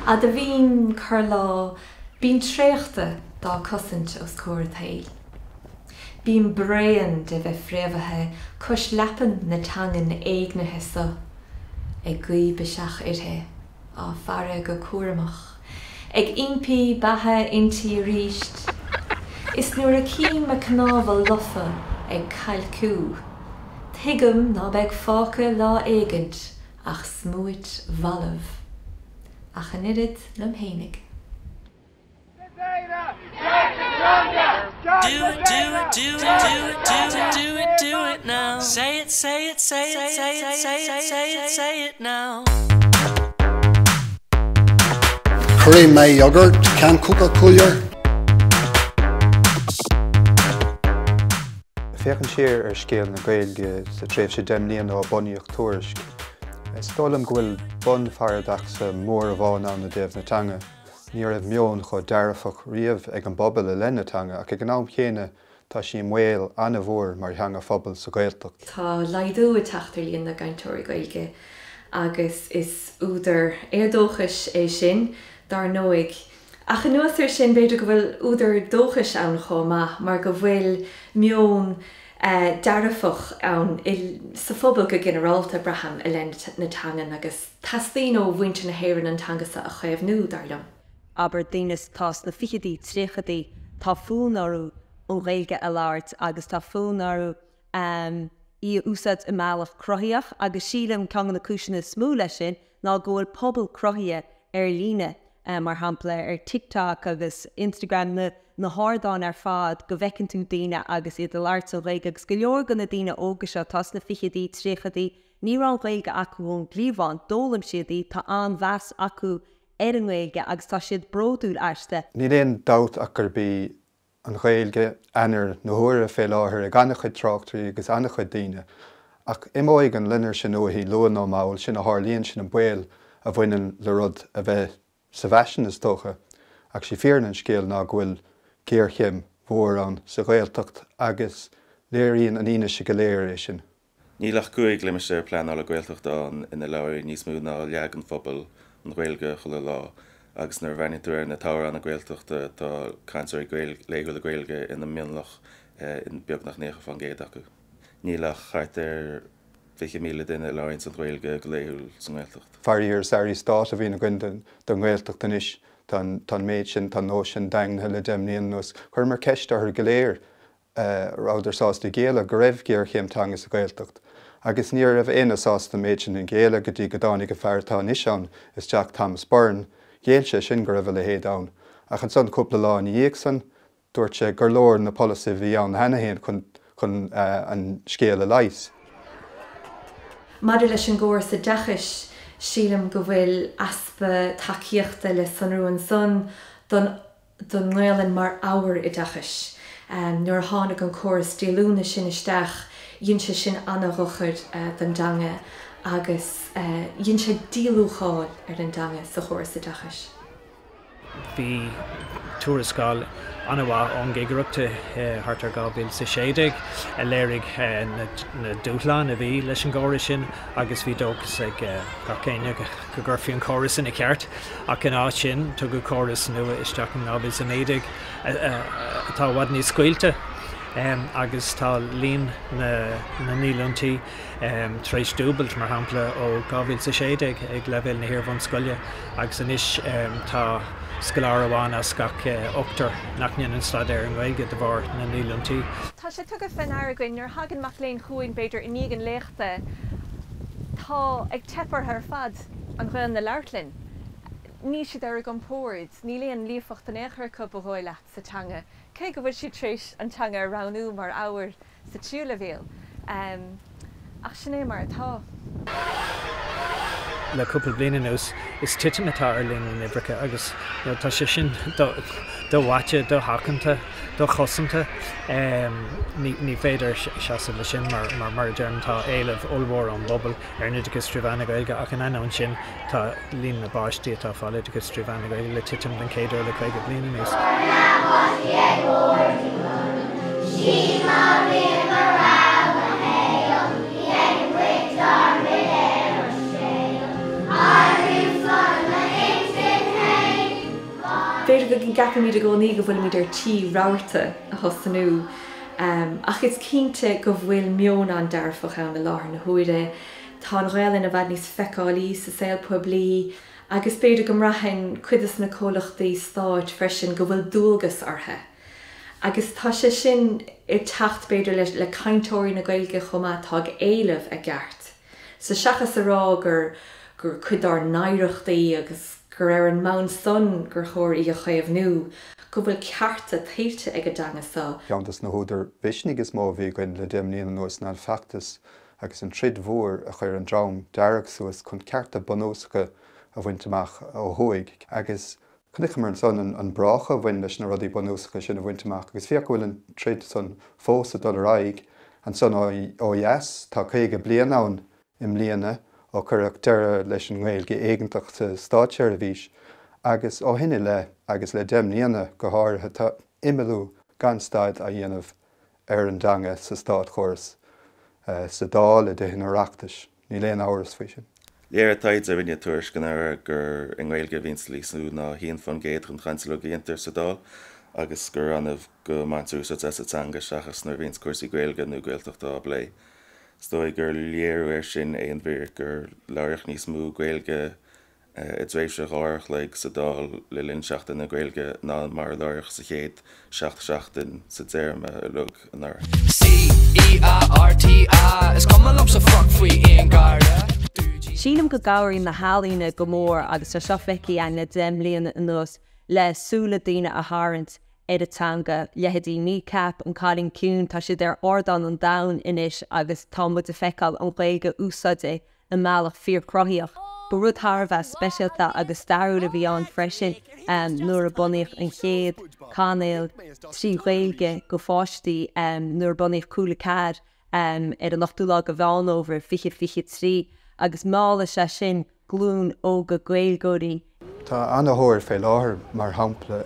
A da bhín chur lá, bín tréachta dá cosint os cóir thail. Bín bréan de bheith fréamhathe cos lepan na teangan éignithe sa, ag gaoi beseach ithe, á fearre go cuaramach. Ag impi bathe intí ríist. Is nuair a cím me cnábhal lofa ag cailcú. Thuigim ná beag fáca lá éigent ach smúit bhalamh. Ach an irid lim hénig. Do it now. Say it now. Cream my yogurt, can cook a cooler. Féachn siar scéal na Gaeilge sa tréimhse mbliana ó bunaíodh Tuairisc. Stálam go bhfuil bun fearadach sa mór a bháin an na déobh na teanga. Ní raibh meon chu dearfach riamh ag an bobbal a lenne teanga ach ag an am chéine tá sí mhaol anna bhór mar theanga phobal sa Gaeltachta. Tá laidú a teachtar líon na gainteoirí Gaeilge agus is údar éardóchais é sin dar nóig. Ach an nuas sin beidir go bhfuil údar dóchais ann chomh mar go bhfuil meon dearfach ann sa phobal go generalta braham a len na teangan agus taslín ó bhainte na héireann an teanga sa a chaibh nó darlam. Aber daoine tás na fichidí tríchadí tá fúnarú ó Gaeilge a labhairt agus tá fúnarú í úsad i mealach crothaíoch agus sílam ceangan na cúisina smú leis sin ná go bhfuil pobal crothaithe líne mar hampla TikTok agus Instagram na hádáin fad go bhfeiceann tú daoine agus iad a labhairt ó Gaeilge agus go leor gan na daoine óga seo tás na fichidí tríchadí ní rán Gaeilge acu ón gníomháin dólam siadaí tá an bheas acu ar an Gaeilge agus tá siad bródúil aiste. Ní léon dát ach gur bí an Gaeilge anar na huaire fé láthair ag annach chuid tráchtarí agus annach chuid daoine. Ach imóigh an linnear sin uathí luan ó máil sin a tharlaíonn sin an buil a bhaineann le rud a bheith sa bheisian is dócha ach sí fearan an scéal ná go bhfuil céirchéim mhór an sa Gaeltacht agus léiríonn an ine go léir é sin. Ní lech cuaig le meiste pleanála Gaeltachta ina leabhar níos mú ná leagan phobal an Gaeilge chula lá agus nar bhainnig tú ar na táir an na Gaeltachta tá cancer léigiúil a Gaeilge ina mionlach in beag nach nécha fan géad acu. Ní lech chart ar 20,000 duine leabhaint an Gaeilge go léigiúil san Gaeltacht. Faríar sarí stát a bhí na gcuin den Gaeltachta inis tá méid sin tá nó sin daingnithe le deimhníonús chuir mar ceist ar go léir ráidir sásta géala go raibh céirchéim teanga sa Gaeltacht. Agus ní raibh aine sásta méid sin in géala go dtí go dánig go fearrtá níos an is Jack Thomas Byrne, Gaeilge sin go raibh le héad ann. Ach an son cúpla lá ní dhéag san, dúirt sé gur leor na policy bhí an hena héin chun an scéal a leis. Maidir leis an ggóir sa deachais sílam go bhfuil aspa takeíochta le sunrú an son don ngaileann mar ábhar i deachais. Nuair tháinig an córas díalúna sin isteach dhéann sé sin anna ruchard den teanga agus dhéann sé díalúcháil ar den teanga sa chóras sa deachais. Bhí túra Scéal anuas an gigreachta hartar Gaeltachta sa séideag a léirigh na Thuathaláin a bhí leis an gáiri sin agus bhí dóchas ag céine go gurfií an chóras ina ceart ach an áit sin tu go chóras nua isteach an nábhil sa méideag tá bhhad níos scoilte agus tá lín na nílúntaí tréis dúbailt mar hampla ó 2016 ag leibhéil na hirbhán scoile agus inis tá scoláir amháin as gach ochtar nachníonn an stad ar an Gaeilge de bhar na nílúntaí. Tá sé tugad fan airgain nuair hagann mac léon chuain beidir iníogan léachta tá ag tepar ar fad an ghuiin na leirlinn. Ní siad ar an póid, ní léon líofacht an éair go bhóile sa teanga. Cé go bhfuil si tréis an teanga ranú mar ábhar sa tíúla bhéal. Ach sin é mar atá. Le cúpla bliana nús is titim atá ar líon in Ibrice agus tá sé sin do bhaite, do hacanta, do chosanta ní féidir seasa le sin mar dearmtá éileh olmhór an bobbal ar nuid agus tríomhana Gaeilge ach an ann sin tá líon na báistí atá fáilte agus tríomhana Gaeilge le titim den céidir le chuige bliana nús. I'm Cin gappa míad a gcónaí go bhfuil míidir tí ráirta a thosanú. Ach is cínte go bhfuil mion an dearfach an na láthair na huaire, tá an Ghaeilge a bheith níos feicálaí sa Scéal poiblí, agus beidir go mraithin cuidas na cólachtaí stáit freisin go bhfuil dúlgas orthe. Agus tá sé sin I tacht beidir le caintóirí na Gaeilge chomá tá éileamh a gceart. So seachas a rá gur cuidar naireachtaí agus gur an mán son gur chóir I a chéamh nu, go bhfuil cearta taobhte ag a dangasá. Ceantas na húdar bhisnig is mó bhí goin le déimlíon nuas ná feachtas agus an trid mhór a chuir an drám dearg suas chun cearta bonósacha a bhainteach ó thuaig. Agus chunig mar an son an bracha bhain leis na rudí bonósacha sin a bhainteach, agus fiach bhfuil an trid son fósa dul raig an son ó dheas tá chuige blian ann mbliana ó chuireach deire leis an Gaeilge éigeantach sa tseirbhís, agus ó hinine le agus le déimlíana go háirithe tá imimiú gan staid a dhéanamh an teanga sa stát chóras sa dáil a dtithe reachtais, ní léon áras faoi sin. Léir taid a bhaine tuairisc gan air gur an Gaeilge víns lísú ná híon fan géad an chancelógiantar sa dáil, agus gur anmh go maintú sa teanga seachas nar víns cuasaí Gaeilge nó Gaeltachta blé. Stoi gur léiriú sin éon bhír gur láireach níos mú Gaeilge I tréimhse gáirich le sa dáil le linn seachtain na Gaeilge ná mar láireach sa chéad seachtain sa tréimhse lug an air. CEARTA is cum lump sa fuck faoi on garda. Sílam go gabhairí na hálíne go mór agus tá seo feici an le déimlíon nuas le súla daoine a tharint a teanga leheadí ní cap an cálín cún tá si ar ordan an dain inis agus támud a feiceáil an Gaeilge úsáide an meabh fíorcrothaíoch. Ba rud tharbheith speisialta agus starú a bhí an freisin nuair a bunaíodh an chéad canéal trí Gaeilge go fáistí nuair a bunaíodh cúla cad ar an nachtúla go bhán over fiche trí agus mála sé sin glún ó go Gaeilgeoirí. Tá anthóir fé láthair mar hampla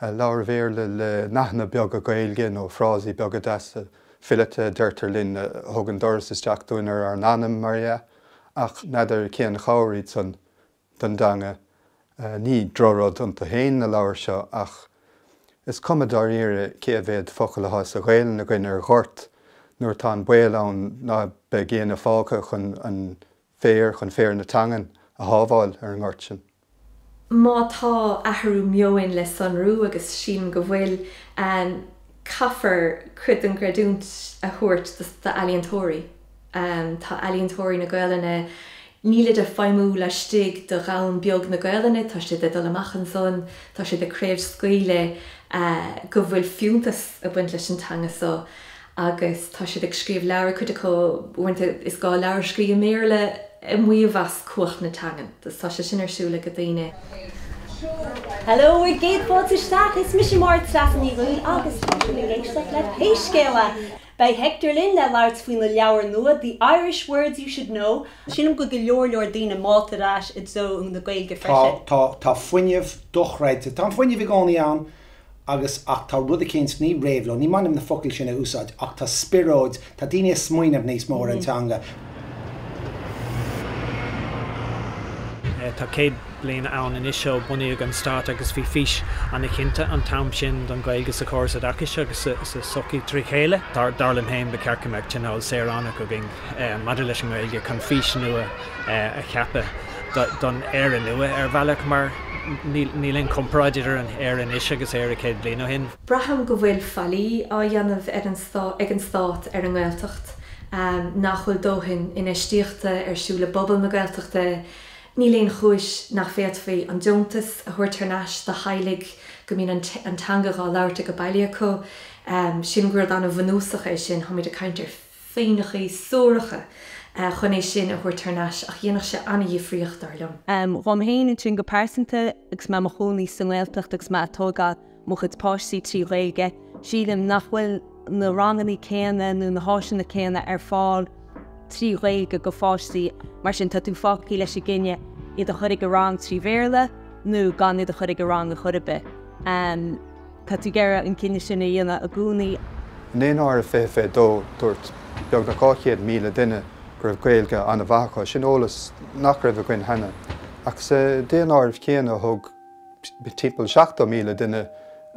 labhairt le nachna beag a Gaeilge nó frásí beag a deasa fillete deirtar linn thugann doras isteach dúnar ar nanam Maria, ach nadidir céan cháiríd san den teanga ní drórad ionta héin na labhairt seo, ach is cumadar íre céabhéad focailthe sa Gaeilge na gcuine ar ghort nuair tá an buil ann ná be géana fáca chun an féir na teangan a hábháil ar an ghort sin. Má tá athrú meoin le sonrú agus sin go bhfuil caafar chud an gradúnt a thuirt de ealaíontóirí. Tá ealaíontóirí na Gaeilge níle de feimú le stig de rán beag na Gaeilge, tá si de dul amach an son, tá si de créimh scaoile go bhfuil fiúntas a buint leis an teanga so. Agus tá si ag scríomh leabhar chuide bhainte is gá leabhar scríomh méle I muomhas cuach na teangan, tá sé sin arsúla go daoine. Hello, we're Gate Bottistaach, it's Mishi Mart Strassen Eagle, Agus Tuairisc le Scéal. By Hector Lynn, le labhairt faoin na leabhar nua, the Irish words you should know. Sinam go leor daoine máta rais I dó na Gaeilge freisin. Tá fuinneamh dochreid, tá fuinneamh I gánaí ann, agus ach tá rud a céint ní réimhló, ní manim na focail sin a úsáid, ach tá spiróid, tá daoine smaoinemh níos mór an teanga. Tá céad bliana ann in iseo bunaíodh an stát agus bhí fís anna cinnte an tam sin don Gaeilge sa córas a dacaise agus sa socaí trí chéile. Darlan hain be cearcha meid teanál séaránna go gin maidir leis an Gaeilge chun fís nua a cheappa don éire nua ar bhealach mar níl compráidir an éan is agus éir a céad bliana hin. Braham go bhfuil fallí á dhéanamh ag an stát ar an Gaeltacht nachhfuil dóthain ina stíochta arsúla bobbal na Gaeltachta. Ní léon chúis nach féad faoi an dúntas a thuirt tarnáis de heilig go mín an teanga gá labhairt go bailí acu sin gur an bhanúsacha é sin ha míid a caintear féinachaí sóracha chun é sin a thuirt tarnáis ach dhéanach sé anna dhíomhríocht darlumm. Rám héann sin go pásanta agus má choní san Gaeltacht agus má tógad mo chud páistí trí Gaeilge, sílim nachhfuil na ranganí céanna nó na háisina céanna ar fáil trí Gaeilge go fáistí mar sin tá tú fácaí leis gine iad a chuir go rang trí bhéirle nó gan iad a chuir go rang a churibe. Tá tú geire an cinine sinna dhéanana a gúnaí. Néon áir fé dó dúirt beag na 400,000 duine gur raibh Gaeilge anna bhacha sin ólas nach raibh a gcuin hena. Ach sa déon áirh céanna thug timppel 7 míle duine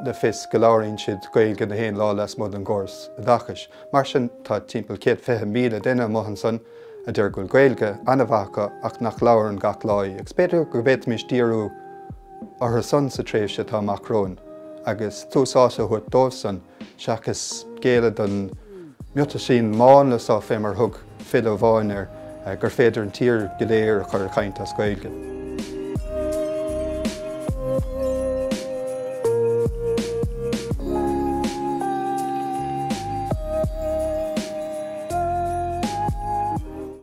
le fis go láiríonn siad Gaeilge na héon lá leis mud an gcóras a dachas. Mar sin tá timppel 150 míle duine maihan san a dúir go Gaeilge anamhacha ach nach labhar an gach láí. Ag spéidir go bhéit mis díorú ar san sa tréimhse tá macróin, agus túsása chuid dómh san seachas géile don miota sin máin le sá fé mar thug fid ó bháin gur féidir an tír go léir a chur chaint as Gaeilge.